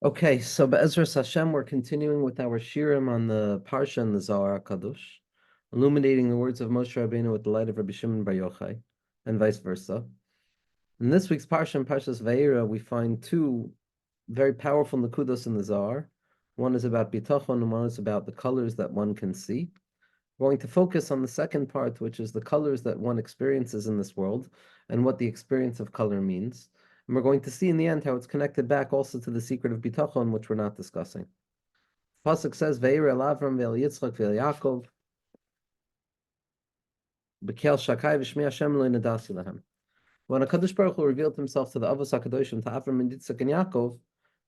Okay, so Be'ezras Hashem, we're continuing with our shirim on the Parsha and the Zohar Kadosh, illuminating the words of Moshe Rabbeinu with the light of Rabbi Shimon Bar Yochai, and vice versa. In this week's Parsha and Parshas Vayera, we find two very powerful nakudos in the Zohar. One is about bitachon, and one is about the colors that one can see. We're going to focus on the second part, which is the colors that one experiences in this world, and what the experience of color means. And we're going to see in the end how it's connected back also to the secret of bitachon, which we're not discussing. Pasuk says, "Ve'ir el Avram ve'el Yitzchak ve'el Yaakov b'kel shakai v'shmi Hashem lo nadasi lahem." When HaKadosh Baruch Hu revealed himself to the Avos HaKadoshim, to Avram and Yitzchak and Yaakov,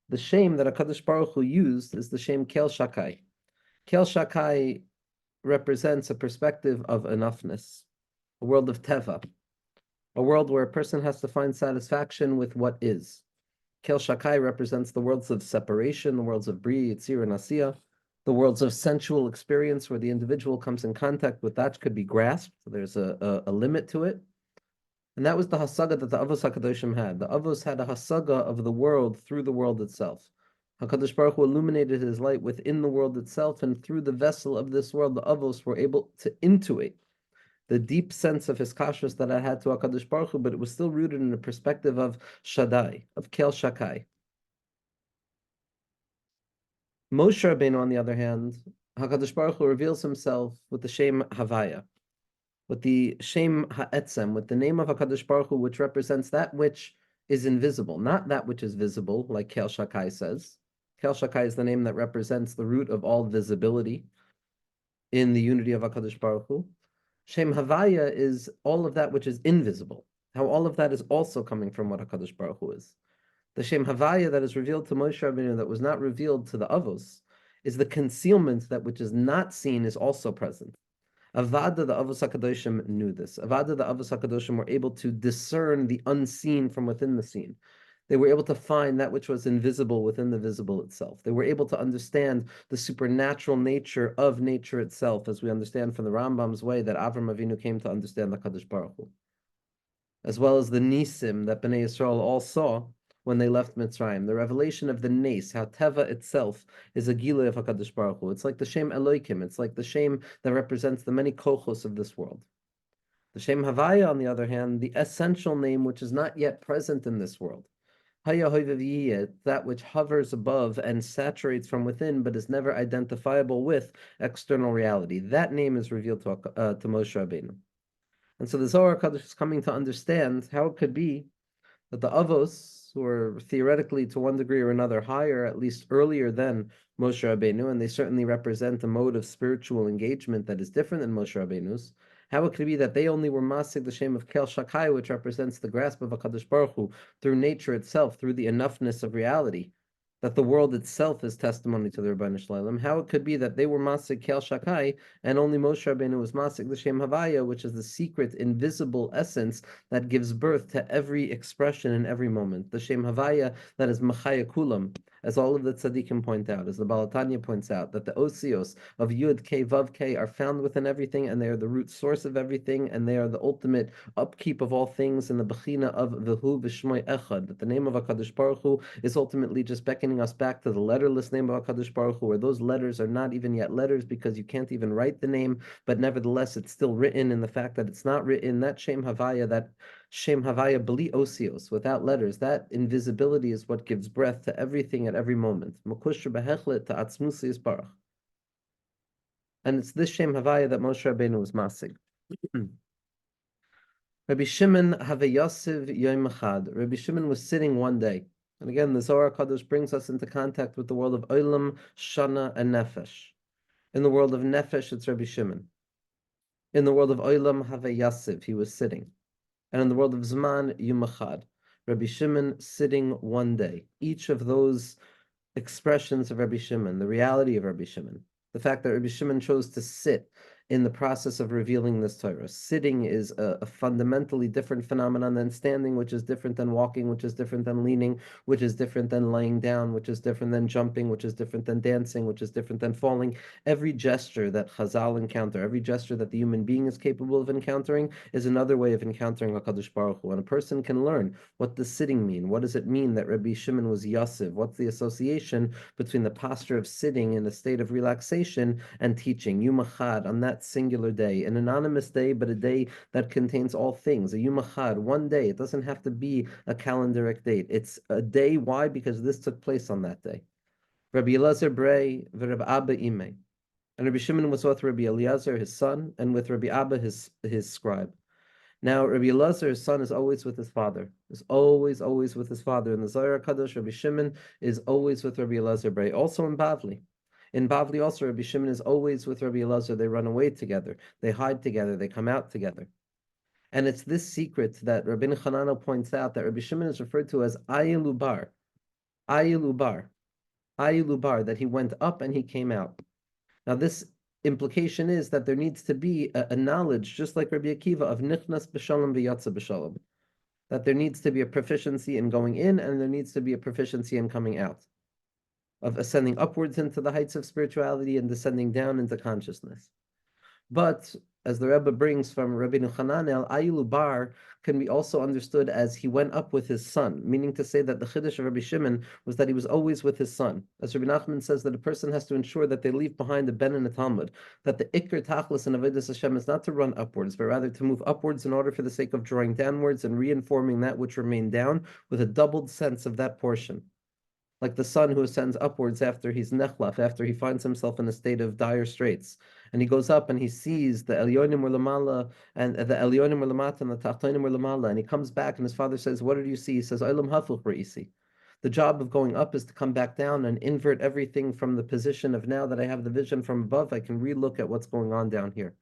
the shame that HaKadosh Baruch Hu used is the shame Kel Shakai. Kel Shakai represents a perspective of enoughness, a world of teva, a world where a person has to find satisfaction with what is. Kel Shakai represents the worlds of separation, the worlds of Bri, Yitzir, and Asiya, the worlds of sensual experience where the individual comes in contact with that could be grasped. So there's a limit to it. And that was the hasaga that the Avos HaKadoshim had. The Avos had a hasaga of the world through the world itself. HaKadosh Baruch Hu illuminated his light within the world itself, and through the vessel of this world, the Avos were able to intuit the deep sense of his kashrus that I had to HaKadosh Baruch Hu, but it was still rooted in a perspective of Shaddai, of Kel Shakai. Moshe Rabbeinu, on the other hand, HaKadosh Baruch Hu reveals himself with the Shem Havaya, with the Shem Ha'etzem, with the name of HaKadosh Baruch Hu, which represents that which is invisible, not that which is visible, like Kel Shakai says. Kel Shakai is the name that represents the root of all visibility in the unity of HaKadosh Baruch Hu. Shem Havaya is all of that which is invisible, how all of that is also coming from what HaKadosh Baruch Hu is. The Shem Havaya that is revealed to Moshe Rabbeinu that was not revealed to the Avos is the concealment that which is not seen is also present. Avada, the Avos HaKadoshim knew this. Avada, the Avos HaKadoshim were able to discern the unseen from within the seen. They were able to find that which was invisible within the visible itself. They were able to understand the supernatural nature of nature itself, as we understand from the Rambam's way that Avram Avinu came to understand the Kadosh Baruch Hu, as well as the Nisim that Bnei Yisrael all saw when they left Mitzrayim. The revelation of the Nes, how Teva itself is a Gilui of HaKadosh Baruch Hu. It's like the Shem Elohim. It's like the Shem that represents the many kochos of this world. The Shem Havaya, on the other hand, the essential name which is not yet present in this world. That which hovers above and saturates from within, but is never identifiable with external reality. That name is revealed to Moshe Rabbeinu. And so the Zohar Kadosh is coming to understand how it could be that the Avos, who are theoretically to one degree or another higher, at least earlier than Moshe Rabbeinu, and they certainly represent a mode of spiritual engagement that is different than Moshe Rabbeinu's, how it could be that they only were masig the shame of Kel Shakai, which represents the grasp of HaKadosh Baruch Hu through nature itself, through the enoughness of reality, that the world itself is testimony to the Rebbeinu Shalom. How it could be that they were masig Kel Shakai, and only Moshe Rabbeinu was masig the Shem Havaya, which is the secret, invisible essence that gives birth to every expression in every moment. The Shem Havaya that is Machaya Kulam, as all of the tzaddikim point out, as the Balatanya points out, that the osios of Yud, K, Vav, K are found within everything, and they are the root source of everything, and they are the ultimate upkeep of all things in the Bechina of V'hu V'shmoy Echad, that the name of HaKadosh Baruch Hu is ultimately just beckoning us back to the letterless name of HaKadosh Baruch Hu, where those letters are not even yet letters because you can't even write the name, but nevertheless it's still written in the fact that it's not written. That Shem Havaya, that Shem Havaya Bli Osios, without letters, that invisibility is what gives breath to everything at every moment. And it's this Shem Havaya that Moshe Rabbeinu was masig. Rabbi Shimon Havayasiv Yom Echad. Rabbi Shimon was sitting one day. And again, the Zohar Kadosh brings us into contact with the world of Olam, Shana, and Nefesh. In the world of Nefesh, it's Rabbi Shimon. In the world of Olam, Havayasiv, he was sitting. And in the world of Zman, Yom Echad, Rabbi Shimon sitting one day. Each of those expressions of Rabbi Shimon, the reality of Rabbi Shimon, the fact that Rabbi Shimon chose to sit in the process of revealing this Torah. Sitting is a fundamentally different phenomenon than standing, which is different than walking, which is different than leaning, which is different than lying down, which is different than jumping, which is different than dancing, which is different than falling. Every gesture that Chazal encounter, every gesture that the human being is capable of encountering, is another way of encountering HaKadosh Baruch Hu. And a person can learn what does sitting mean? What does it mean that Rabbi Shimon was Yasiv? What's the association between the posture of sitting in a state of relaxation and teaching? Yom Echad, on that singular day, an anonymous day, but a day that contains all things. A Yom Echad, one day. It doesn't have to be a calendaric date. It's a day. Why? Because this took place on that day. Rabbi Elazar Brei, Rabbi Abba Imei. And Rabbi Shimon was with Rabbi Eliezer, his son, and with Rabbi Abba, his scribe. Now, Rabbi Elazar, his son, is always with his father. Is always with his father. In the Zohar Kadosh, Rabbi Shimon is always with Rabbi Elazar Brei. Also in Bavli. In Bavli also, Rabbi Shimon is always with Rabbi Elazar. They run away together. They hide together. They come out together. And it's this secret that Rabbi Chananel points out that Rabbi Shimon is referred to as Ayilubar. Ayilubar. Ayilubar, that he went up and he came out. Now, this implication is that there needs to be a knowledge, just like Rabbi Akiva, of nichnas b'shalom v'yatza b'shalom. That there needs to be a proficiency in going in, and there needs to be a proficiency in coming out. Of ascending upwards into the heights of spirituality and descending down into consciousness. But as the Rebbe brings from Rabbeinu Hananel, Ayilu Bar can be also understood as he went up with his son, meaning to say that the Chiddush of Rabbi Shimon was that he was always with his son. As Rabbi Nachman says, that a person has to ensure that they leave behind a ben and a Talmud, that the Iker Tachlis and Avodas Hashem is not to run upwards, but rather to move upwards in order for the sake of drawing downwards and reinforming that which remained down with a doubled sense of that portion. Like the son who ascends upwards after he's nechlaf, after he finds himself in a state of dire straits. And he goes up and he sees the Elyonim Lamala and the Elyonim Lamata and the Tachtonim Lamala, and he comes back and his father says, "What did you see?" He says, Olam Hafuch Re'isi. The job of going up is to come back down and invert everything from the position of now that I have the vision from above, I can relook at what's going on down here.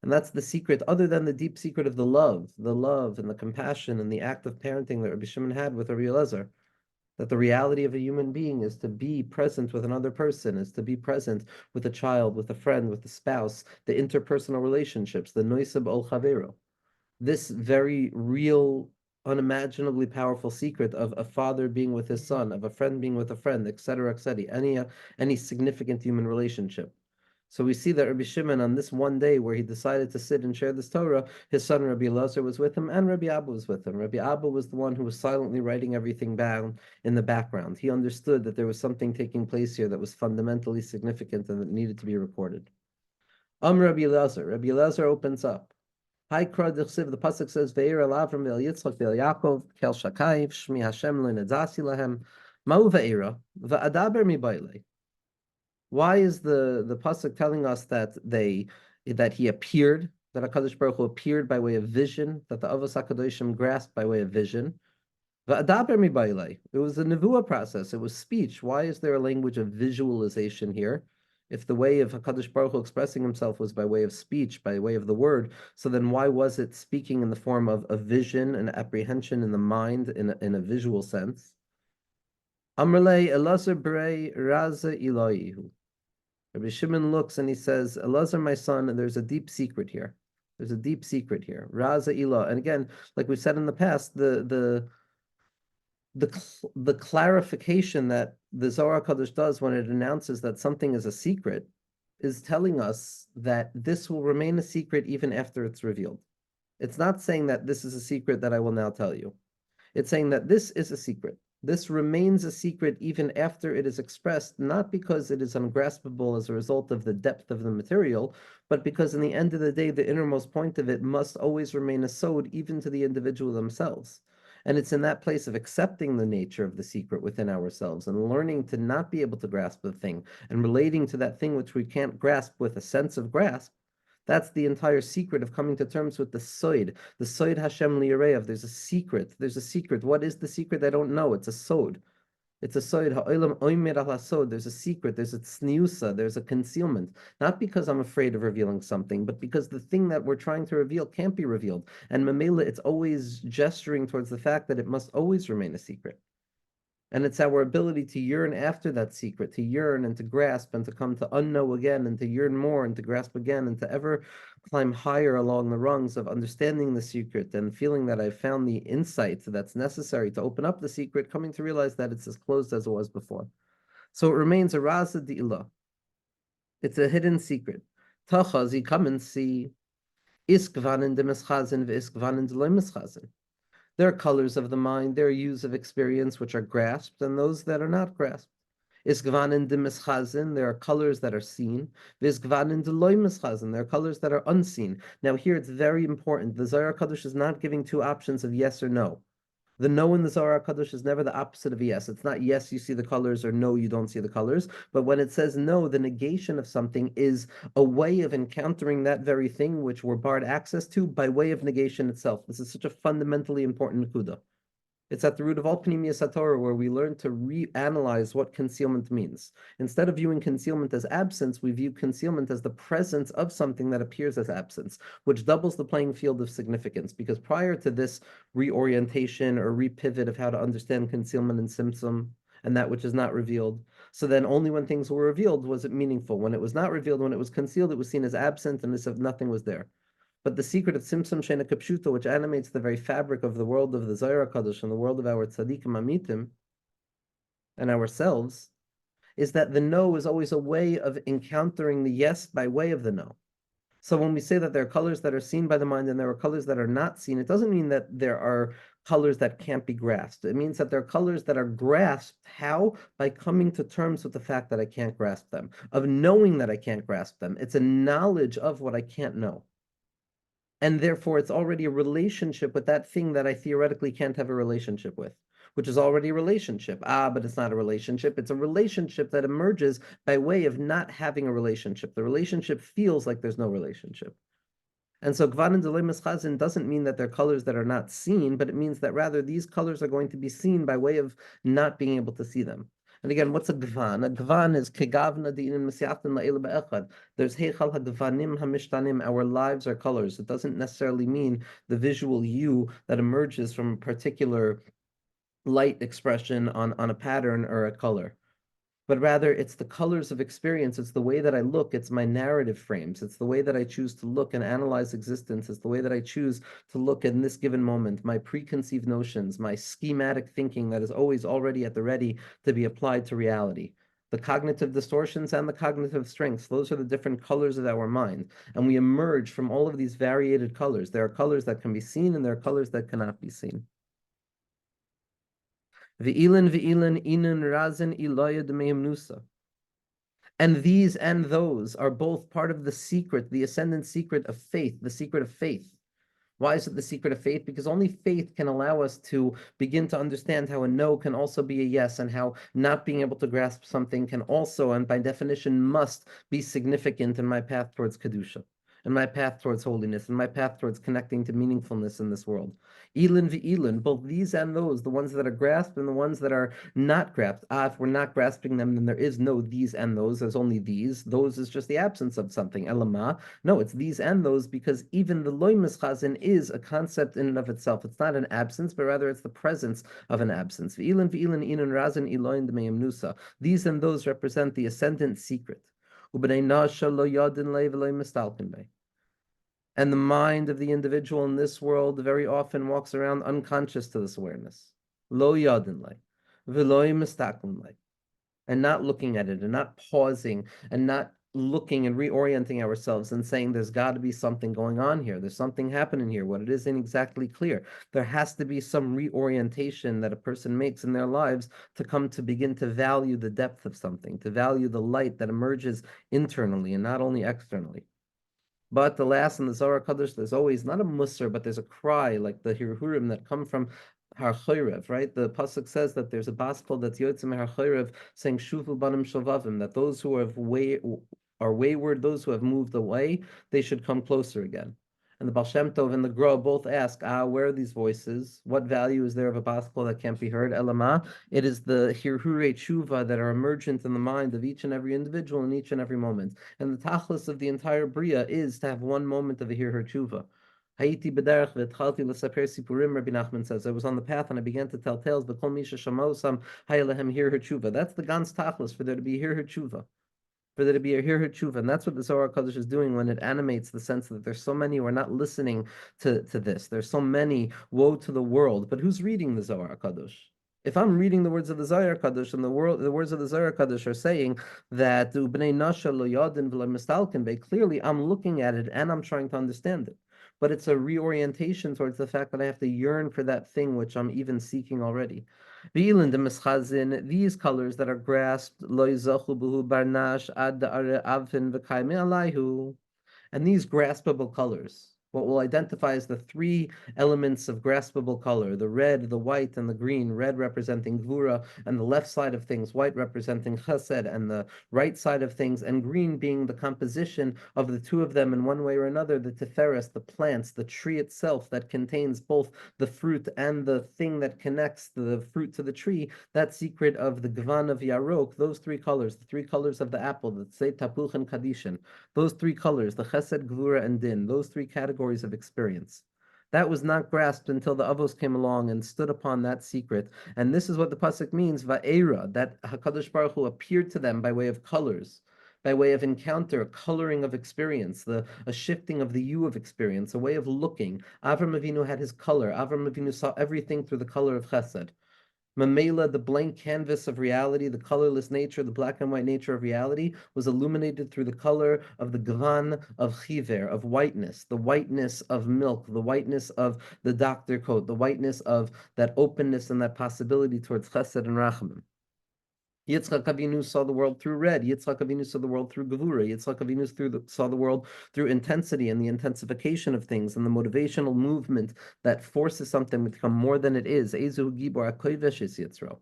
And that's the secret, other than the deep secret of the love and the compassion and the act of parenting that Rabbi Shimon had with Rabbi Elazar. That the reality of a human being is to be present with another person, is to be present with a child, with a friend, with a spouse, the interpersonal relationships, the noiseb ol chavero. This very real, unimaginably powerful secret of a father being with his son, of a friend being with a friend, etc., etc., any significant human relationship. So we see that Rabbi Shimon, on this one day where he decided to sit and share this Torah, his son Rabbi Elazar was with him, and Rabbi Abba was with him. Rabbi Abba was the one who was silently writing everything down in the background. He understood that there was something taking place here that was fundamentally significant and that needed to be recorded. Rabbi Elazar. Rabbi Elazar opens up. Hi, Krad Dichsiv, the Pasuk says, Ve'ir al Avram ve'el Yitzchak ve'el Yaakov, kel shakayv, shmi Hashem lo nedzasi lahem, ma'u ve'ira, va'adaber mi bailei. Why is the pasuk telling us that he appeared, that HaKadosh Baruch Hu appeared by way of vision, that the Avos HaKadoshim grasped by way of vision? It was a nevuah process. It was speech. Why is there a language of visualization here? If the way of HaKadosh Baruch Hu expressing himself was by way of speech, by way of the word, so then why was it speaking in the form of a vision and apprehension in the mind in a visual sense? Amrlei Elazar Brei Raza Elohihu. Rabbi Shimon looks and he says, Elazar, my son, and there's a deep secret here. There's a deep secret here. Raza Ilah. And again, like we said in the past, the clarification that the Zohar Kadosh does when it announces that something is a secret is telling us that this will remain a secret even after it's revealed. It's not saying that this is a secret that I will now tell you. It's saying that this is a secret. This remains a secret even after it is expressed, not because it is ungraspable as a result of the depth of the material, but because in the end of the day, the innermost point of it must always remain a sod even to the individual themselves. And it's in that place of accepting the nature of the secret within ourselves and learning to not be able to grasp the thing and relating to that thing which we can't grasp with a sense of grasp. That's the entire secret of coming to terms with the Soid Hashem li'arev. There's a secret. There's a secret. What is the secret? I don't know. It's a Sod. It's a Soid. Ha'olam oimer al Sod. There's a secret. There's a tzniusa. There's a concealment. Not because I'm afraid of revealing something, but because the thing that we're trying to reveal can't be revealed. And Mamela, it's always gesturing towards the fact that it must always remain a secret. And it's our ability to yearn after that secret, to yearn and to grasp and to come to unknow again and to yearn more and to grasp again and to ever climb higher along the rungs of understanding the secret and feeling that I've found the insight that's necessary to open up the secret, coming to realize that it's as closed as it was before. So it remains a Raza Di'ilah. It's a hidden secret. Tacha, Sie come and see, is gvanen de mischazen v'is gvanen de lo mischazen. There are colors of the mind, there are hues of experience which are grasped, and those that are not grasped. Is gvanen de mischazen, there are colors that are seen. V'is gvanen de lo mischazen, there are colors that are unseen. Now here it's very important. The Zohar Kadosh is not giving two options of yes or no. The no in the Zohar Kadosh is never the opposite of yes. It's not yes, you see the colors, or no, you don't see the colors. But when it says no, the negation of something is a way of encountering that very thing which we're barred access to by way of negation itself. This is such a fundamentally important nekuda. It's at the root of all Pnimiyas HaTorah, where we learn to reanalyze what concealment means. Instead of viewing concealment as absence, we view concealment as the presence of something that appears as absence, which doubles the playing field of significance. Because prior to this reorientation or repivot of how to understand concealment and symptom and that which is not revealed, so then only when things were revealed was it meaningful. When it was not revealed, when it was concealed, it was seen as absent and as if nothing was there. But the secret of Simsum Shena Kapshuto, which animates the very fabric of the world of the Zohar Kadosh and the world of our tzaddikim amitim and ourselves, is that the no is always a way of encountering the yes by way of the no. So when we say that there are colors that are seen by the mind and there are colors that are not seen, it doesn't mean that there are colors that can't be grasped. It means that there are colors that are grasped. How? By coming to terms with the fact that I can't grasp them, of knowing that I can't grasp them. It's a knowledge of what I can't know. And therefore it's already a relationship with that thing that I theoretically can't have a relationship with, which is already a relationship. But it's not a relationship. It's a relationship that emerges by way of not having a relationship. The relationship feels like there's no relationship. And so Gvanin Delay Mischazin doesn't mean that they're colors that are not seen, but it means that rather these colors are going to be seen by way of not being able to see them. And again, what's a gvan? A gvan is kegavna di'inin misyaftin la'ila ba'echad. There's heichal hagvanim hamishtanim. Our lives are colors. It doesn't necessarily mean the visual hue that emerges from a particular light expression on a pattern or a color, but rather it's the colors of experience. It's the way that I look. It's my narrative frames. It's the way that I choose to look and analyze existence. It's the way that I choose to look in this given moment, my preconceived notions, my schematic thinking that is always already at the ready to be applied to reality. The cognitive distortions and the cognitive strengths, those are the different colors of our mind. And we emerge from all of these variated colors. There are colors that can be seen and there are colors that cannot be seen. Ve'ilin ve'ilin inin razin iloyed meimnusa. And these and those are both part of the secret, the ascendant secret of faith, the secret of faith. Why is it the secret of faith? Because only faith can allow us to begin to understand how a no can also be a yes, and how not being able to grasp something can also, and by definition, must be significant in my path towards Kedusha, in my path towards holiness, in my path towards connecting to meaningfulness in this world. Elin v'elin, both these and those, the ones that are grasped and the ones that are not grasped. If we're not grasping them, then there is no these and those. There's only these. Those is just the absence of something. Elama. No, it's these and those, because even the loy mischazin is a concept in and of itself. It's not an absence, but rather it's the presence of an absence. V'elin v'elin inun razin iloin d'meim nusa. These and those represent the ascendant secret. Ubnei nasha lo yadin lei v'lei mistalkin bei. And the mind of the individual in this world very often walks around unconscious to this awareness. Lo yadin lei, v'loi mistaklin lei. And not looking at it, and not pausing, and not looking and reorienting ourselves and saying there's got to be something going on here. There's something happening here. What it is ain't exactly clear. There has to be some reorientation that a person makes in their lives to come to begin to value the depth of something, to value the light that emerges internally and not only externally. But the last in the Zohar Kadosh, there's always not a musar, but there's a cry like the hirhurim that come from Har Chorev, right? The pasuk says that there's a gospel that's yotzim Har Chorev saying shuvu banim shovavim, that those who are wayward, those who have moved away, they should come closer again. And the Baal Shem Tov and the Gra both ask, where are these voices? What value is there of a gospel that can't be heard? Elama, it is the hirhure tshuva that are emergent in the mind of each and every individual in each and every moment. And the tachlis of the entire bria is to have one moment of a hirhure tshuva. Hayiti b'derech v'etchalti l'saper sipurim, Rabbi Nachman says. I was on the path and I began to tell tales, but kol misha shamosam hayalehem hear her tshuva. That's the Gans Tachlis, for there to be hear her tshuva. For there to be a hear her tshuva. And that's what the Zohar Kadosh is doing when it animates the sense that there's so many who are not listening to this. There's so many, woe to the world. But who's reading the Zohar Kadosh? If I'm reading the words of the Zohar Kadosh, and the words of the Zohar Kadosh are saying that Ubnei Nasha lo yadin v'lo mistalkin, clearly I'm looking at it and I'm trying to understand it. But it's a reorientation towards the fact that I have to yearn for that thing which I'm even seeking already. These colors that are grasped, and these graspable colors, what we'll identify as the three elements of graspable color, the red, the white, and the green, red representing Gvura, and the left side of things, white representing Chesed, and the right side of things, and green being the composition of the two of them in one way or another, the Tiferes, the plants, the tree itself that contains both the fruit and the thing that connects the fruit to the tree, that secret of the Gvan of Yarok, those three colors, the three colors of the apple, the Tzei, Tapuch, and Kadishin, those three colors, the Chesed, Gvura, and Din, those three categories of experience. That was not grasped until the Avos came along and stood upon that secret. And this is what the pasuk means, Va'era, that HaKadosh Baruch Hu appeared to them by way of colors, by way of encounter, a coloring of experience, a shifting of the hue of experience, a way of looking. Avram Avinu had his color. Avram Avinu saw everything through the color of Chesed. Mamela, the blank canvas of reality, the colorless nature, the black and white nature of reality, was illuminated through the color of the Gvan of Chiver, of whiteness, the whiteness of milk, the whiteness of the doctor coat, the whiteness of that openness and that possibility towards Chesed and Rachamim. Yitzchak Avinu saw the world through red. Yitzchak Avinu saw the world through Gevura. Yitzchak Avinu saw the world through intensity and the intensification of things and the motivational movement that forces something to become more than it is. Ezu Gibor HaKoivesh is Yitzro.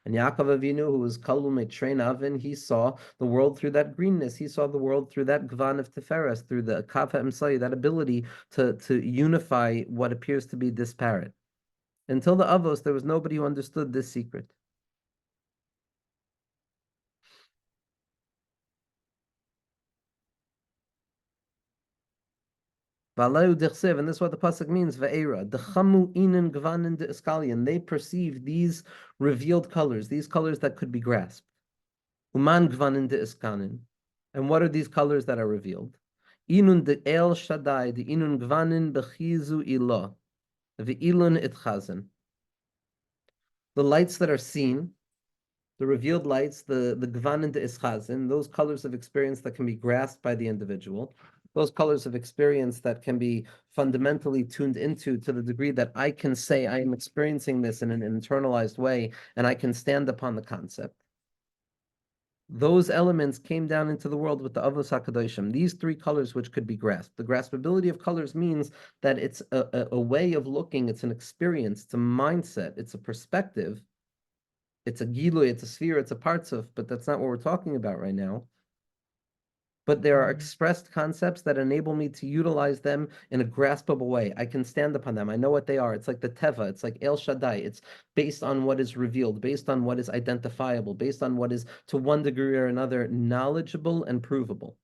And Yaakov Avinu, who was Kalum Train Avin, he saw the world through that greenness. He saw the world through that Gvan of Tiferes, through the Kav HaEmsai, that ability to unify what appears to be disparate. Until the Avos, there was nobody who understood this secret. And this is what the pasuk means. Ve'era, dechamu inen gvanin de iskalian. They perceived these revealed colors, these colors that could be grasped. Uman gvanin de iskanin. And what are these colors that are revealed? Inun de el shaddai, de inun gvanin bechizu ilah, ve'ilun itchazen. The lights that are seen, the revealed lights, the gvanin de ischazin, those colors of experience that can be grasped by the individual, those colors of experience that can be fundamentally tuned into to the degree that I can say I am experiencing this in an internalized way and I can stand upon the concept. Those elements came down into the world with the Avos HaKadoshim, these three colors which could be grasped. The graspability of colors means that it's a way of looking, it's an experience, it's a mindset, it's a perspective, it's a gilui, it's a sphere, it's a partzuf, but that's not what we're talking about right now. But there are expressed concepts that enable me to utilize them in a graspable way. I can stand upon them. I know what they are. It's like the Teva. It's like El Shaddai. It's based on what is revealed, based on what is identifiable, based on what is, to one degree or another, knowledgeable and provable.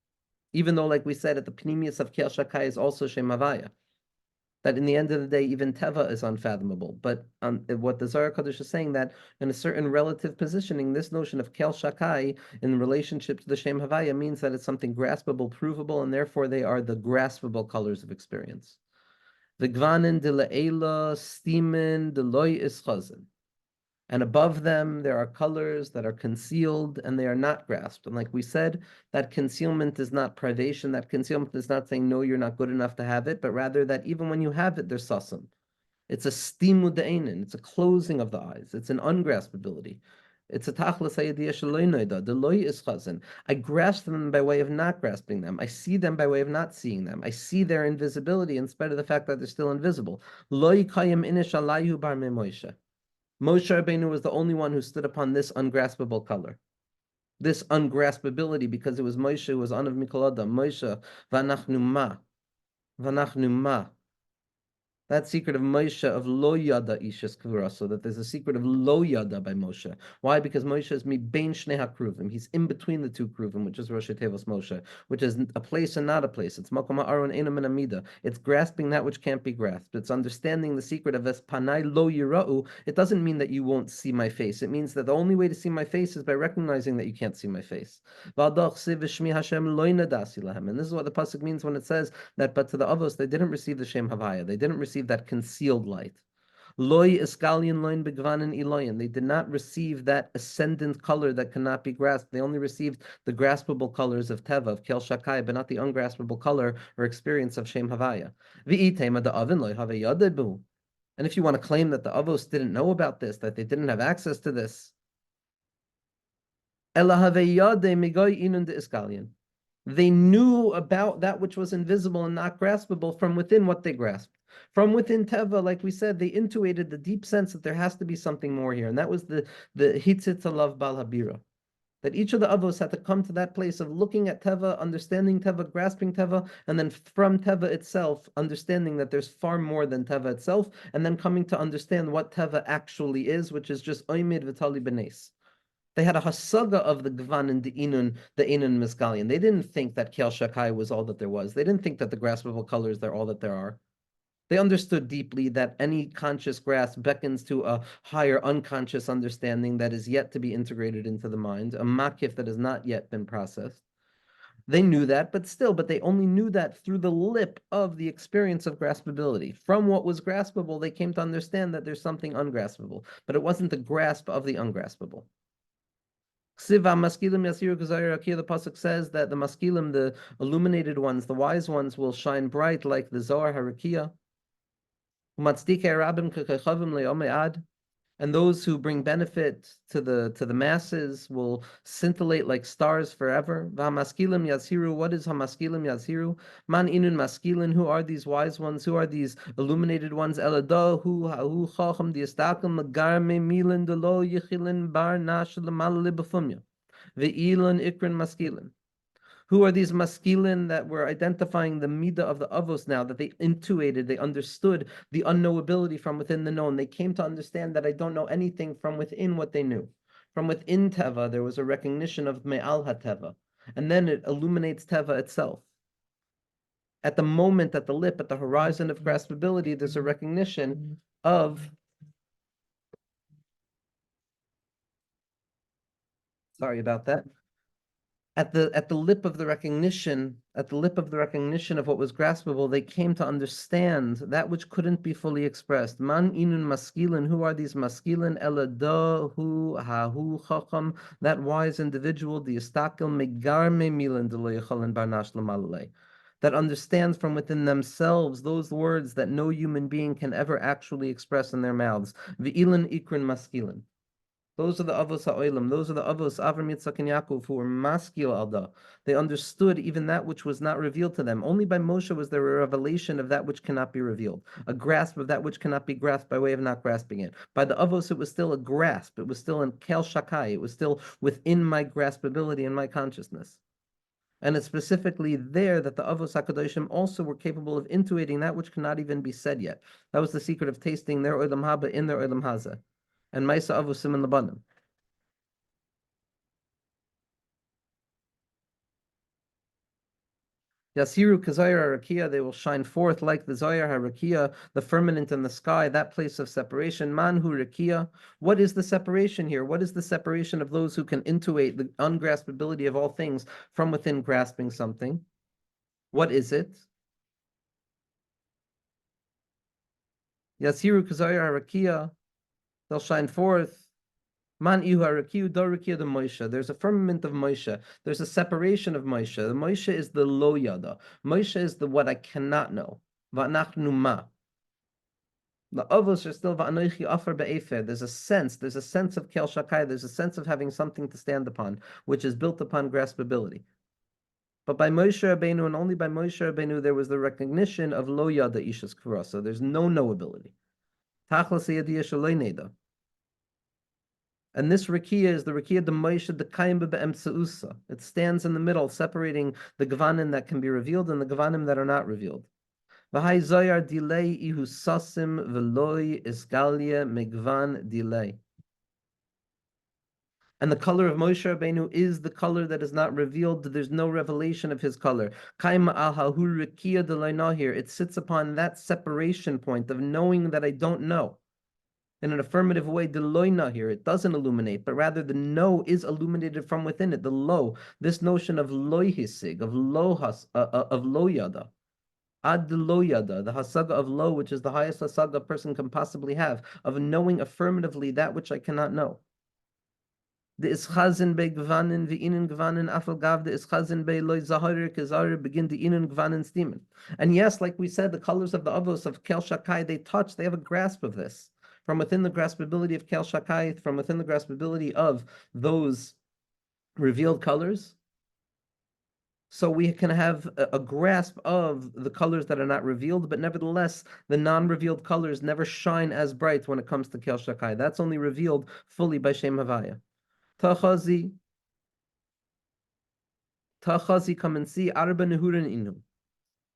Even though, like we said, at the Pnimius of Kel Shakai is also Shem Havaya. That in the end of the day, even Teva is unfathomable. But what the Zohar Kadosh is saying, that in a certain relative positioning, this notion of Kel Shakai in relationship to the Shem Havaya means that it's something graspable, provable, and therefore they are the graspable colors of experience. The Gvanin de Le'ela, Stimen, de Loy Ischazen. And above them, there are colors that are concealed and they are not grasped. And like we said, that concealment is not privation. That concealment is not saying, no, you're not good enough to have it, but rather that even when you have it, there's sasam. It's a stimu de'enin. It's a closing of the eyes. It's an ungraspability. It's a tachlis hayadiyah shaloinoida. The loy is chazin. I grasp them by way of not grasping them. I see them by way of not seeing them. I see their invisibility in spite of the fact that they're still invisible. Loy kayim inish alayhu bar me Moshe. Moshe Rabbeinu was the only one who stood upon this ungraspable color, this ungraspability, because it was Moshe who was Anav Mikol Adam. Moshe, v'anachnu ma, v'anachnu ma. That secret of Moshe of lo yada ishas kvura, so that there's a secret of lo yada by Moshe. Why? Because Moshe is mi bein shnei hakruvim. He's in between the two kruvim, which is Rosh Tevos Moshe, which is a place and not a place. It's makom ha'aron enam and amida. It's grasping that which can't be grasped. It's understanding the secret of es panai lo yira'u. It doesn't mean that you won't see my face. It means that the only way to see my face is by recognizing that you can't see my face. And this is what the pasuk means when it says that, but to the Avos, they didn't receive the Shem Havaya. They didn't receive that concealed light. Loy iskalion loin begvanin iloyin. They did not receive that ascendant color that cannot be grasped. They only received the graspable colors of Teva, of Kel Shakai, but not the ungraspable color or experience of Shem Havaya. V'itema da avin loy have yadebu. And if you want to claim that the Avos didn't know about this, that they didn't have access to this, ela have yade migoy inun de iskalion. They knew about that which was invisible and not graspable from within what they grasped. From within Teva, like we said, they intuited the deep sense that there has to be something more here. And that was the hitzit alav bal habira. That each of the avos had to come to that place of looking at Teva, understanding Teva, grasping Teva, and then from Teva itself, understanding that there's far more than Teva itself, and then coming to understand what Teva actually is, which is just oimid v'tali b'nes. They had a hasaga of the Gvan and the Inun Miskalian. They didn't think that Kel Shakai was all that there was. They didn't think that the graspable colors are all that there are. They understood deeply that any conscious grasp beckons to a higher unconscious understanding that is yet to be integrated into the mind, a makif that has not yet been processed. They knew that, but they only knew that through the lip of the experience of graspability. From what was graspable, they came to understand that there's something ungraspable, but it wasn't the grasp of the ungraspable. Siva maskilim yasiru k'zayir. The pasuk says that the maskilim, the illuminated ones, the wise ones, will shine bright like the Zohar harakia. And those who bring benefit to the masses will scintillate like stars forever. V'hamaskilim yazhiru. What is hamaskilim yazhiru? Man inun maskilin. Who are these wise ones? Who are these illuminated ones? Elado hu ha'u chacham diastakim lagarme milin delo yichilin bar nash l'mal libafumya. Ve'ilan ikrin maskilin. Who are these maskilin that were identifying the midah of the avos now, that they intuited, they understood the unknowability from within the known. They came to understand that I don't know anything from within what they knew. From within Teva, there was a recognition of Me'al HaTeva, and then it illuminates Teva itself. At the moment, at the lip, at the horizon of graspability, there's a recognition of sorry about that. At the lip of the recognition, of what was graspable, they came to understand that which couldn't be fully expressed. Man inun maskilin. Who are these maskilin? Elada hu hahu chacham. That wise individual, the istakel megarme milan deloyachalin barnash lamalale. That understands from within themselves those words that no human being can ever actually express in their mouths. V'ilan ikrin maskilin. Those are the avos ha'olam. Those are the avos Avram, Yitzchak, and Yaakov who were maskil alda. They understood even that which was not revealed to them. Only by Moshe was there a revelation of that which cannot be revealed, a grasp of that which cannot be grasped by way of not grasping it. By the avos, it was still a grasp. It was still in kel shakai. It was still within my graspability and my consciousness. And it's specifically there that the avos hakadoshim also were capable of intuiting that which cannot even be said yet. That was the secret of tasting their olam haba in their olam haza. And Maisa Avusim in Labanim. Yasiru Kazayar Harakia, they will shine forth like the Zayar Harakia, the firmament in the sky, that place of separation. Manhu Rakia. What is the separation here? What is the separation of those who can intuit the ungraspability of all things from within grasping something? What is it? Yasiru Kazayar Harakia, they'll shine forth. Man ihu harakiu do rakia de Moshe. There's a firmament of Moshe. There's a separation of Moshe. The Moshe is the lo yada. Moshe is the what I cannot know. Va'nachnu ma. The avos are still va'anoichi afar be'efer. There's a sense of kel shakai. There's a sense of having something to stand upon, which is built upon graspability. But by Moshe Rabbeinu, and only by Moshe Rabbeinu, there was the recognition of lo yada ishas kura. So there's no knowability. Tachlas yadiyah shaloi neda. And this Rakia is the Rakia de Moshe de Kaim be'emtseusa. It stands in the middle, separating the Gvanim that can be revealed and the Gvanim that are not revealed. V'hai Zohar delay ihu sasim v'loi isgalia megvan delay. And the color of Moshe Rabbeinu is the color that is not revealed. There's no revelation of his color. Kaima al hahurikia de. It sits upon that separation point of knowing that I don't know. In an affirmative way, the loina here, it doesn't illuminate, but rather the no is illuminated from within it. The lo, this notion of loihisig, of lohas, of loyada. Ad loyada, the hasaga of lo, which is the highest hasaga a person can possibly have, of knowing affirmatively that which I cannot know. The ischazin be gvanin v'inin gvanin afal gav the ischazin be loy zaharir kezahir begin the inin gvanin stimen. And yes, like we said, the colors of the avos of Kel Shakai, they touch, they have a grasp of this. From within the graspability of Kel Shakai, from within the graspability of those revealed colors, so we can have a grasp of the colors that are not revealed, but nevertheless, the non-revealed colors never shine as bright when it comes to Kel Shakai. That's only revealed fully by Shem Havaya. Tachazi, come and see Arba Nehurin Inu.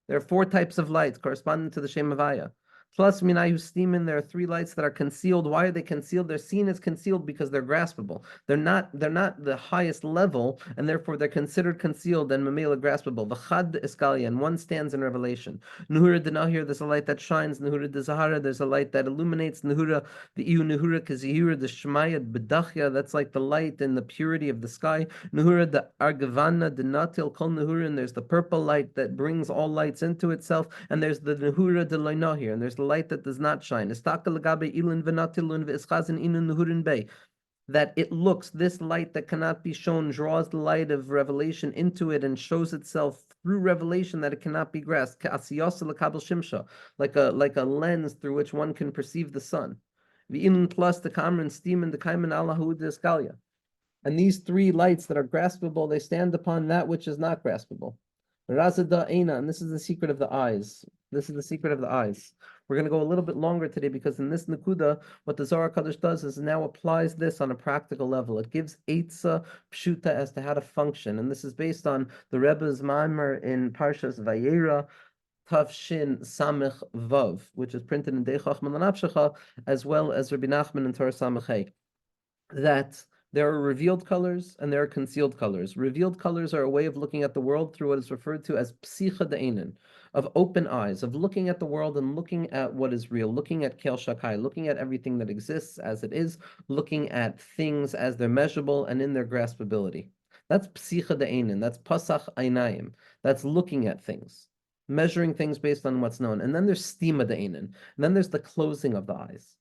There are 4 types of lights corresponding to the Shem Havaya. Plus Minayu Steeman, there are 3 lights that are concealed. Why are they concealed? They're seen as concealed because they're graspable. They're not the highest level, and therefore they're considered concealed and Mamela graspable. V'chad Eskalia, and one stands in revelation. Nuhura Denahir, there's a light that shines. Nuhura de Zahara, there's a light that illuminates. Nuhura the Iu Nuhura Kazihura, the Shemayat Bedachya, that's like the light and the purity of the sky. Nuhura the Argavana, the Natil Kol Nuhura, and there's the purple light that brings all lights into itself, and there's the Nuhura de Loinahir, and there's the light that does not shine. That it looks, this light that cannot be shown draws the light of revelation into it and shows itself through revelation that it cannot be grasped. Like a lens through which one can perceive the sun. Plus the Kamran steam and the Kaiman Allahu Disgalia. And these 3 lights that are graspable, they stand upon that which is not graspable. Razada Eina, and this is the secret of the eyes. This is the secret of the eyes. We're going to go a little bit longer today because in this Nakuda, what the Zohar Kadosh does is now applies this on a practical level. It gives Eitzah Pshuta as to how to function. And this is based on the Rebbe's Maimer in Parshas Vayera, Tavshin Samech Vav, which is printed in Deichach Melanapshecha, as well as Rabbi Nachman in Torah Samech, that there are revealed colors and there are concealed colors. Revealed colors are a way of looking at the world through what is referred to as psicha de'enin, of open eyes, of looking at the world and looking at what is real, looking at kel shakai, looking at everything that exists as it is, looking at things as they're measurable and in their graspability. That's psicha de'enin, that's pasach einayim, that's looking at things, measuring things based on what's known. And then there's stima de'enin, and then there's the closing of the eyes.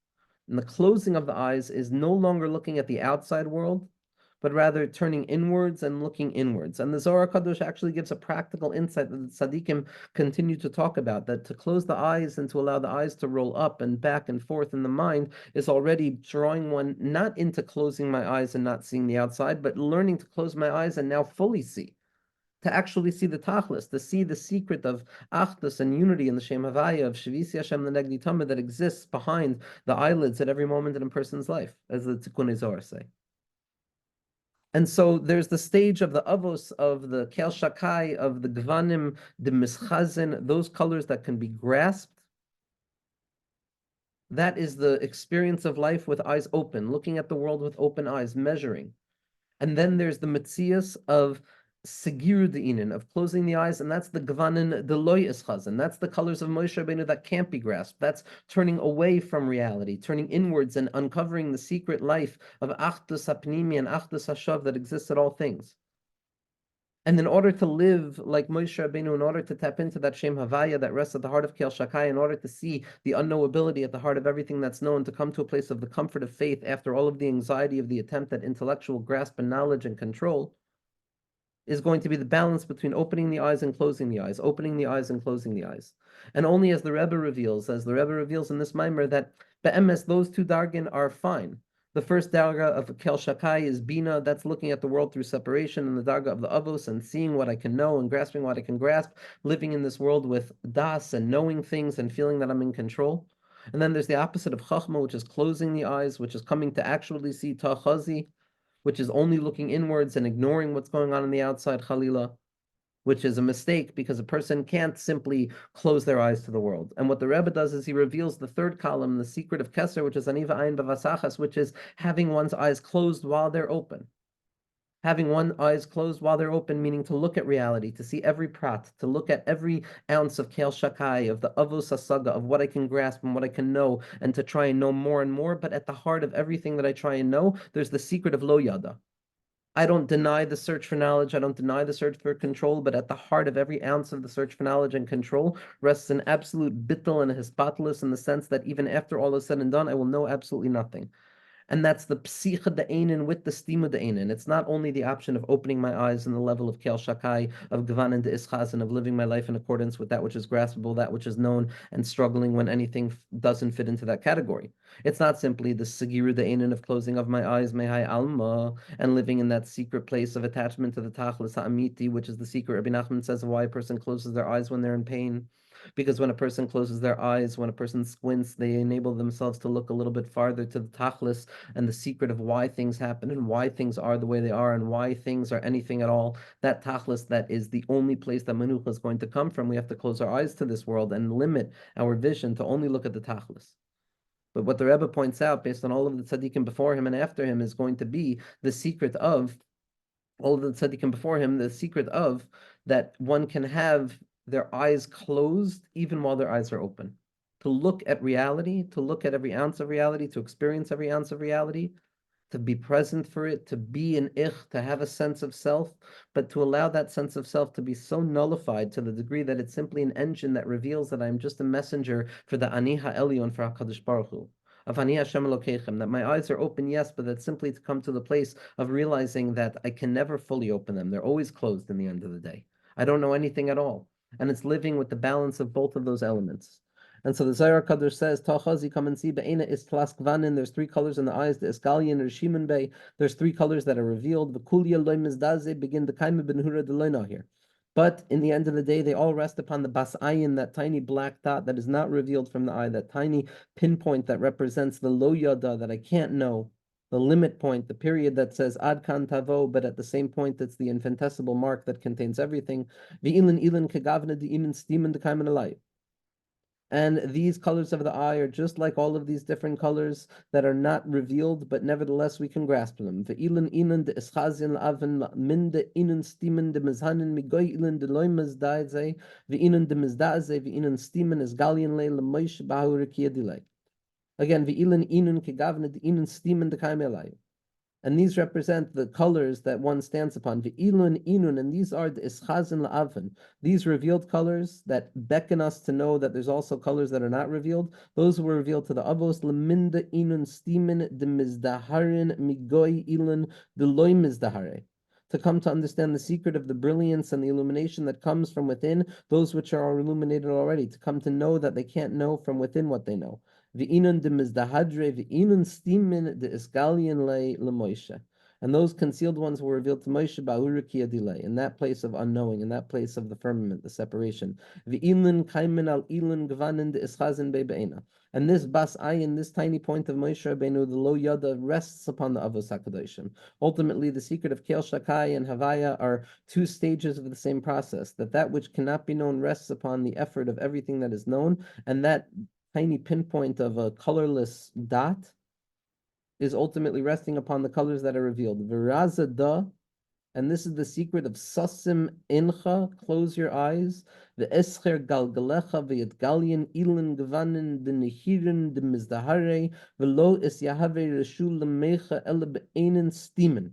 And the closing of the eyes is no longer looking at the outside world, but rather turning inwards and looking inwards. And the Zohar Kadosh actually gives a practical insight that the tzaddikim continue to talk about, that to close the eyes and to allow the eyes to roll up and back and forth in the mind is already drawing one not into closing my eyes and not seeing the outside, but learning to close my eyes and now fully see. To actually see the tachlis, to see the secret of achdus and unity in the Shem Havaya of Shavisi Hashem Lenegdi Tamid that exists behind the eyelids at every moment in a person's life, as the Tikkunei Zohar say. And so there's the stage of the avos, of the kel shakai, of the gvanim, the mischazin, those colors that can be grasped. That is the experience of life with eyes open, looking at the world with open eyes, measuring. And then there's the mitzias of Segir De'inin, of closing the eyes, and that's the Gvanin Deloy Ischazin. That's the colors of Moshe Rabbeinu that can't be grasped. That's turning away from reality, turning inwards and uncovering the secret life of Achdus HaPnimi and Achdus HaShav that exists at all things. And in order to live like Moshe Rabbeinu, in order to tap into that Shem Havaya that rests at the heart of Kel Shakai, in order to see the unknowability at the heart of everything that's known, to come to a place of the comfort of faith after all of the anxiety of the attempt at intellectual grasp and knowledge and control, is going to be the balance between opening the eyes and closing the eyes, opening the eyes and closing the eyes. And only as the Rebbe reveals in this Maimer, that be'emes, those 2 dargin are fine. The first darga of Kel Shakai is Bina, that's looking at the world through separation, and the darga of the Avos, and seeing what I can know and grasping what I can grasp, living in this world with das and knowing things and feeling that I'm in control. And then there's the opposite of Chachma, which is closing the eyes, which is coming to actually see Tachazi, which is only looking inwards and ignoring what's going on the outside, Khalila. which is a mistake because a person can't simply close their eyes to the world. And what the Rebbe does is he reveals the third column, the secret of Keser, which is Aniva Ayin Bavasachas, which is having one's eyes closed while they're open. Having one's eyes closed while they're open, meaning to look at reality, to see every prat, to look at every ounce of Kel Shakai, of the Avos Hasaga, of what I can grasp and what I can know, and to try and know more and more. But at the heart of everything that I try and know, there's the secret of Lo Yada. I don't deny the search for knowledge. I don't deny the search for control, but at the heart of every ounce of the search for knowledge and control rests an absolute bittul and a hispatlus in the sense that even after all is said and done, I will know absolutely nothing. And that's the psicha de'enin with the stima de'enin. It's not only the option of opening my eyes in the level of kel shakai, of gvan and de'ischaz, and of living my life in accordance with that which is graspable, that which is known, and struggling when anything doesn't fit into that category. It's not simply the segiru de'enin of closing of my eyes, mehai alma, and living in that secret place of attachment to the tachlis ha'amiti, which is the secret. Rabbi Nachman says of why a person closes their eyes when they're in pain. Because when a person closes their eyes, when a person squints, they enable themselves to look a little bit farther to the tachlis and the secret of why things happen and why things are the way they are and why things are anything at all. That tachlis, that is the only place that manucha is going to come from. We have to close our eyes to this world and limit our vision to only look at the tachlis. But what the Rebbe points out, based on all of the tzaddikim before him and after him, is going to be the secret of all of the tzaddikim before him, the secret of that one can have their eyes closed even while their eyes are open. To look at reality, to look at every ounce of reality, to experience every ounce of reality, to be present for it, to be an ich, to have a sense of self, but to allow that sense of self to be so nullified to the degree that it's simply an engine that reveals that I'm just a messenger for the Ani HaElyon, for HaKadosh Baruch Hu. Of Ani Hashem Elokeichem, that my eyes are open, yes, but that's simply to come to the place of realizing that I can never fully open them. They're always closed in the end of the day. I don't know anything at all. And it's living with the balance of both of those elements. And so the Zohar Kadosh says, Tachazi, come and see, Be'ena is Tlaskvanin, there's three colors in the eyes, the Esgalian, Rishiman Bay, there's three colors that are revealed, V'kulya loy mizdaze, begin the Kaima ben Hura de loy here. But in the end of the day, they all rest upon the bas ayin, that tiny black dot that is not revealed from the eye, that tiny pinpoint that represents the lo yada, that I can't know, the limit point, the period that says ad kan tavo, but at the same point, it's the infinitesimal mark that contains everything. V'ilin ilin kegavna di'inin stimen de kaiman alay. And these colors of the eye are just like all of these different colors that are not revealed, but nevertheless we can grasp them. Ve'ilan inan de eschazin aven min de inan stimen de mizhanin migoy ilan de loimas daze ve'inan de mizdaze ve'inan stimen es galian le lemoish bahurikia delay. Again, ve'ilan inan kegavne de inan stimen de kaimelay. And these represent the colors that one stands upon. Ve'ilun inun, and these are the ischazin la'aven. These revealed colors that beckon us to know that there's also colors that are not revealed. Those were revealed to the avos leminda inun stimin de mizdaharin migoy ilun de loy mizdahare. To come to understand the secret of the brilliance and the illumination that comes from within, those which are illuminated already, to come to know that they can't know from within what they know. V'inun de mizdahadre v'inun stimin de iskalian le leMoshe. And those concealed ones were revealed to Moshe ba'urikia delay, in that place of unknowing, in that place of the firmament, the separation. V'ilin kaimin al ilin gvanin de ischazin be'be'ena. And this bas ayin, this tiny point of Moshe Rabbeinu, the lo yada, rests upon the avos hakadoshim. Ultimately, the secret of Kel Shakai and Havaya are two stages of the same process. That which cannot be known rests upon the effort of everything that is known, and that tiny pinpoint of a colorless dot is ultimately resting upon the colors that are revealed. Viraza da, and this is the secret of sasim incha, close your eyes. The escher galgalecha v'yatgalian ilin gvanin de nehirin de mizdahare v'lo es yahave reshul lemecha ele be'enin stimen.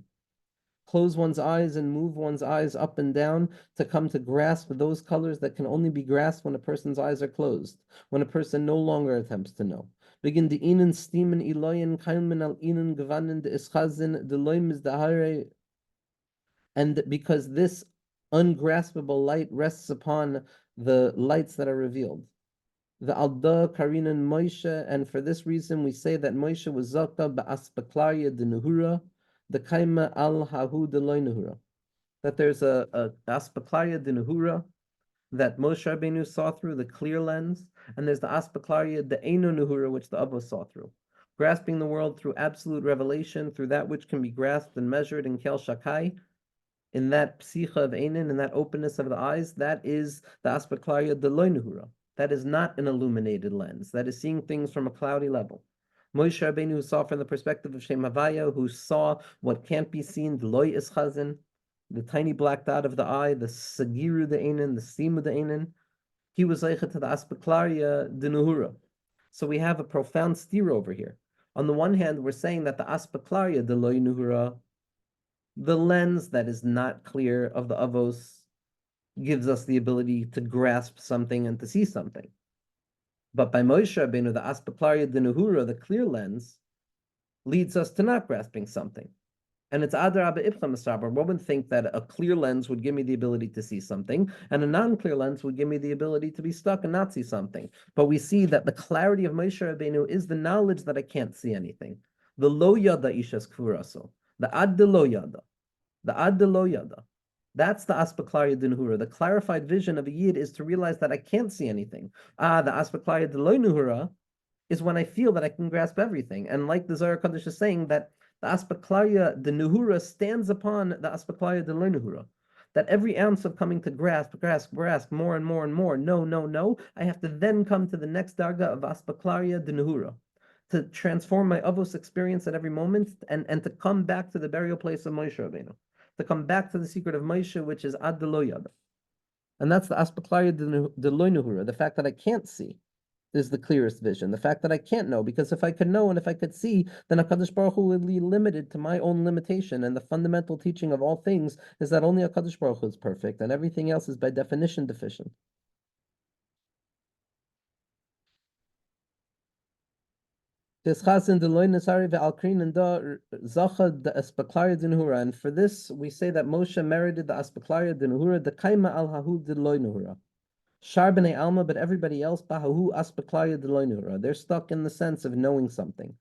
Close one's eyes and move one's eyes up and down to come to grasp those colors that can only be grasped when a person's eyes are closed, when a person no longer attempts to know. Begin the inen stimen iloyen kailmen al inen gvanen de ischazin de loim is the. And because this ungraspable light rests upon the lights that are revealed. The Alda Karinan Moshe, and for this reason we say that Moshe was Zaka ba'aspaklaria de Nuhura, the Kaima al Hahu de Loy Nuhura. That there's a aspaklaria de Nuhura that Moshe Rabbeinu saw through the clear lens, and there's the aspaklaria de Eino Nuhura, which the Abba saw through. Grasping the world through absolute revelation, through that which can be grasped and measured in Kel Shakai, in that psicha of Einin, in that openness of the eyes, that is the aspeklaria de loy nehura. That is not an illuminated lens. That is seeing things from a cloudy level. Moshe Rabbeinu, who saw from the perspective of Shem Havaya, who saw what can't be seen, the loy is chazin, the tiny black dot of the eye, the sagiru de Einin, the simu de Einin, he was zeicha to the aspeklaria de nehura. So we have a profound steer over here. On the one hand, we're saying that the aspeklaria de loy nehura, the lens that is not clear of the avos, gives us the ability to grasp something and to see something. But by Moshe Rabbeinu, the aspeklaria de nehura, the clear lens, leads us to not grasping something. And it's adarabba ipcha masaber. One would think that a clear lens would give me the ability to see something, and a non-clear lens would give me the ability to be stuck and not see something. But we see that the clarity of Moshe Rabbeinu is the knowledge that I can't see anything. The lo yada ishas kfuraso. The ad de lo yada. The ad de lo yada. That's the aspeklaria dinhura. The clarified vision of a yid is to realize that I can't see anything. The aspeklaria de lo nuhura is when I feel that I can grasp everything. And like the Zohar Kadosh is saying, that the aspeklaria, the nuhura, stands upon the aspeklaria de lo nuhura. That every ounce of coming to grasp more and more and more, no, I have to then come to the next darga of aspeklaria de nuhura, to transform my avos experience at every moment, and to come back to the burial place of Moshe Rabbeinu, to come back to the secret of Moshe, which is ad de lo yada. And that's the aspeklaria de lo nuhura, the fact that I can't see is the clearest vision. The fact that I can't know, because if I could know and if I could see, then HaKadosh Baruch Hu would be limited to my own limitation. And the fundamental teaching of all things is that only HaKadosh Baruch Hu is perfect, and everything else is by definition deficient. And for this, we say that Moshe merited the Aspaklaria Dinuhura, the Kaima al Hahu Diloinuhura. Shar b'nei Alma, but everybody else, Bahahu Aspaklaria Diloinuhura. They're stuck in the sense of knowing something.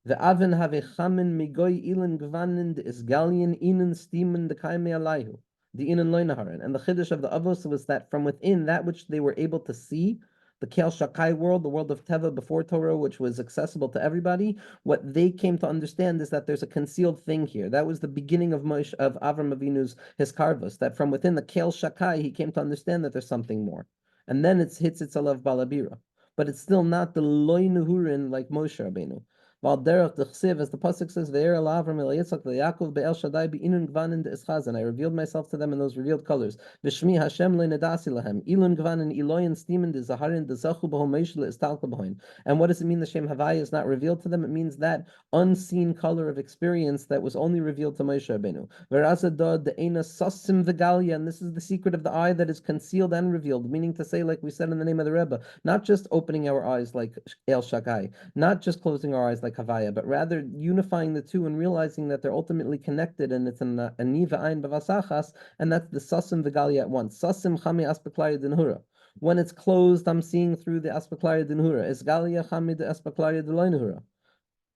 The Avin have chamin migoy ilin gvanin de isgalian inen steamen de kaime alayhu, the inen loinaharan. And the chiddush of the Avos was that from within that which they were able to see, the Kel Shakai world, the world of Teva before Torah, which was accessible to everybody, what they came to understand is that there's a concealed thing here. That was the beginning of Avram Avinu's Hiskarvus, that from within the Kel Shakai, he came to understand that there's something more. And then it hits its alav balabira. But it's still not the loy nuhurin like Moshe Rabbeinu. While derech the chsiv, as the pasuk says, "Ve'er el Avram el Yitzchak ve'Yaakov be'el Shaddai be'inun gvanin de'eschaz," I revealed myself to them in those revealed colors. V'shmi Hashem le'nedasi lahem ilun gvanin iloyin stimen de'zaharin de'zachu b'ho meish le'istalka b'hoin. And what does it mean the Shem Havaya is not revealed to them? It means that unseen color of experience that was only revealed to Moshe Rabbeinu. Ve'razadod de'ena sasim v'galia, and this is the secret of the eye that is concealed and revealed. Meaning to say, like we said in the name of the Rebbe, not just opening our eyes like El Shakai, not just closing our eyes like Havaya, but rather unifying the two and realizing that they're ultimately connected, and it's an aniva ein bavasachas, and that's the sasim v'galia at once. Sasim chami aspeklaria dinhura. When it's closed, I'm seeing through the aspeklaria dinhura. Esgalia chami de aspeklaria deloinhura.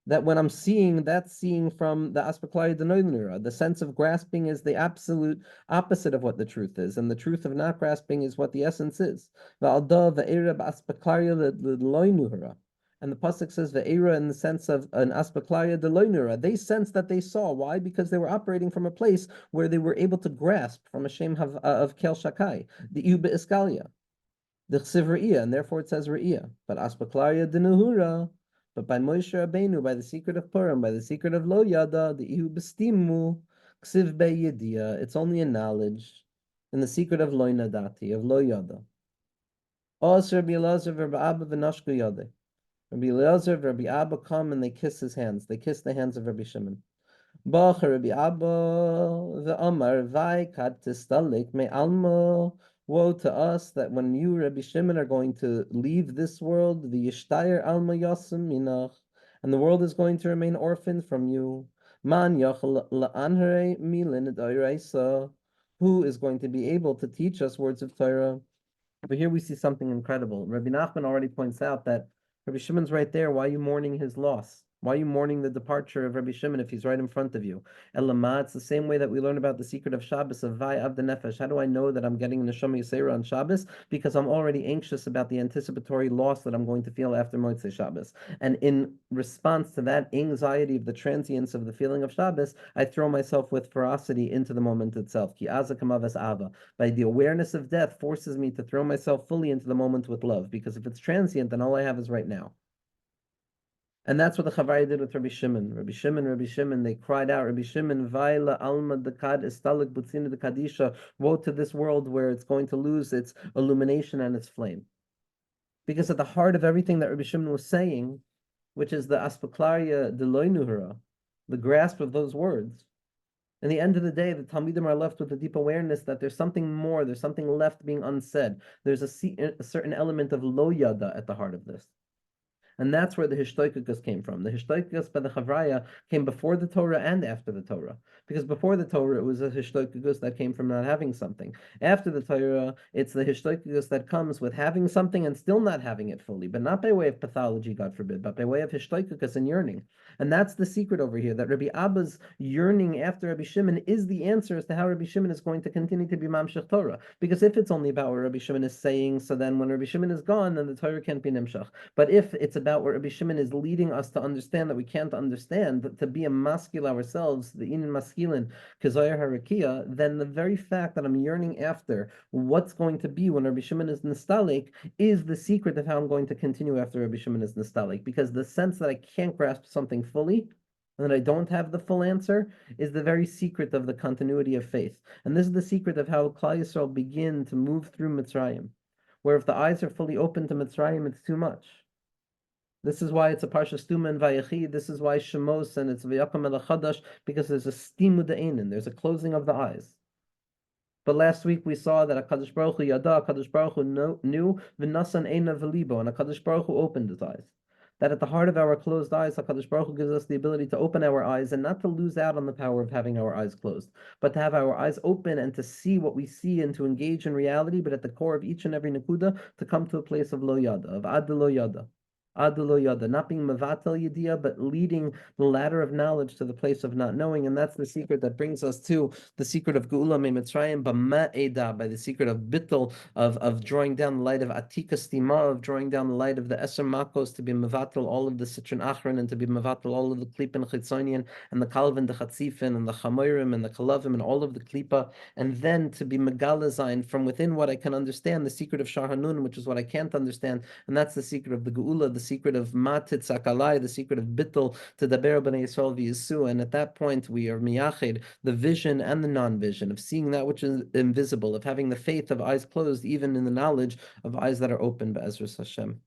That when I'm seeing, that's seeing from the aspeklaria denoinura. The sense of grasping is the absolute opposite of what the truth is, and the truth of not grasping is what the essence is. Va'alda ve'era ba'aspeklaria deloinura. And the pasuk says ve'era in the sense of an aspeklaria deloinura. They sensed that they saw. Why? Because they were operating from a place where they were able to grasp from a shem of kel shakai, the uba iskalia, the chsiv re'iyah, and therefore it says re'iyah. But aspeklaria denuhura. But by Moshe Rabbeinu, by the secret of Purim, by the secret of Lo Yada, the Ihu Bestimu, Ksiv Be Yediya, it's only a knowledge in the secret of Lo Nadati, of Lo Yada. Os Rabbi Elazar Rabbi Abba v'Nashku Yade. Rabbi Elazar Rabbi Abba come and they kiss his hands. They kiss the hands of Rabbi Shimon. Bach Rabbi Abba v'Amar Vai Kat Tistalik Me Alma. Woe to us that when you, Rabbi Shimon, are going to leave this world, the Yishtayer Alma Yasam Minach, and the world is going to remain orphaned from you. Man Yachal La'anhere Milin Dairaisa, who is going to be able to teach us words of Torah? But here we see something incredible. Rabbi Nachman already points out that Rabbi Shimon's right there. Why are you mourning his loss? Why are you mourning the departure of Rabbi Shimon if he's right in front of you? Elama, it's the same way that we learn about the secret of Shabbos, of Vai of the Nefesh. How do I know that I'm getting Neshama Yisera on Shabbos? Because I'm already anxious about the anticipatory loss that I'm going to feel after Motzei Shabbos. And in response to that anxiety of the transience of the feeling of Shabbos, I throw myself with ferocity into the moment itself. Ki aza kamavas ava. By the awareness of death forces me to throw myself fully into the moment with love. Because if it's transient, then all I have is right now. And that's what the Chavaya did with Rabbi Shimon. Rabbi Shimon, they cried out, Rabbi Shimon, Vaila Alma Dekad Istalik Butzina de Kadisha, woe to this world where it's going to lose its illumination and its flame. Because at the heart of everything that Rabbi Shimon was saying, which is the Aspaklaria de Loinuhara, the grasp of those words, in the end of the day, the Talmidim are left with a deep awareness that there's something more, there's something left being unsaid. There's a certain element of lo yada at the heart of this. And that's where the Hishtoikus came from. The Hishtoikus by the Chavraya came before the Torah and after the Torah. Because before the Torah, it was a Hishtoikus that came from not having something. After the Torah, it's the Hishtoikus that comes with having something and still not having it fully, but not by way of pathology, God forbid, but by way of Hishtoikus and yearning. And that's the secret over here, that Rabbi Abba's yearning after Rabbi Shimon is the answer as to how Rabbi Shimon is going to continue to be Mamshech Torah. Because if it's only about what Rabbi Shimon is saying, so then when Rabbi Shimon is gone, then the Torah can't be Nimshach. But if it's about where Rabbi Shimon is leading us to understand that we can't understand, to be a maskil ourselves, the inin maskilin, kezoyer harakia, then the very fact that I'm yearning after what's going to be when Rabbi Shimon is nostalgic is the secret of how I'm going to continue after Rabbi Shimon is nostalgic. Because the sense that I can't grasp something fully, and that I don't have the full answer, is the very secret of the continuity of faith. And this is the secret of how Klal Yisrael begin to move through Mitzrayim, where if the eyes are fully open to Mitzrayim, it's too much. This is why it's a Parsha Stuma and Vayechi. This is why Shemos and it's Vayakam el Chadash, because there's a stimu de'einin, there's a closing of the eyes. But last week we saw that HaKadosh Baruch Hu Yada, HaKadosh Baruch Hu knew, V'nasan Eina V'libo, and HaKadosh Baruch Hu opened his eyes. That at the heart of our closed eyes, HaKadosh Baruch Hu gives us the ability to open our eyes and not to lose out on the power of having our eyes closed, but to have our eyes open and to see what we see and to engage in reality, but at the core of each and every Nakuda, to come to a place of Lo Yada, of Ad Lo Yada. Adlo Yada, not being Mavatel Yadiya, but leading the ladder of knowledge to the place of not knowing. And that's the secret that brings us to the secret of Geula Me Mitzrayim, Bama Eda, by the secret of Bittel, of drawing down the light of Atika Stima, of drawing down the light of the Eser Makos, to be Mavatel all of the Citron Achron, and to be Mavatel all of the Klipin Chitzonian, and the Kalvin, the Chatzifin, and the Chamoirim, and the Kalavim, and all of the Klipa, and then to be Megalazain from within what I can understand, the secret of Shar Hanun, which is what I can't understand, and that's the secret of the Geula, the secret of Matit Sakalai, the secret of Bittel, to Daber B'nai Yisrael v'Yisu, and at that point we are miyached, the vision and the non-vision, of seeing that which is invisible, of having the faith of eyes closed, even in the knowledge of eyes that are open, Be'ezras Hashem.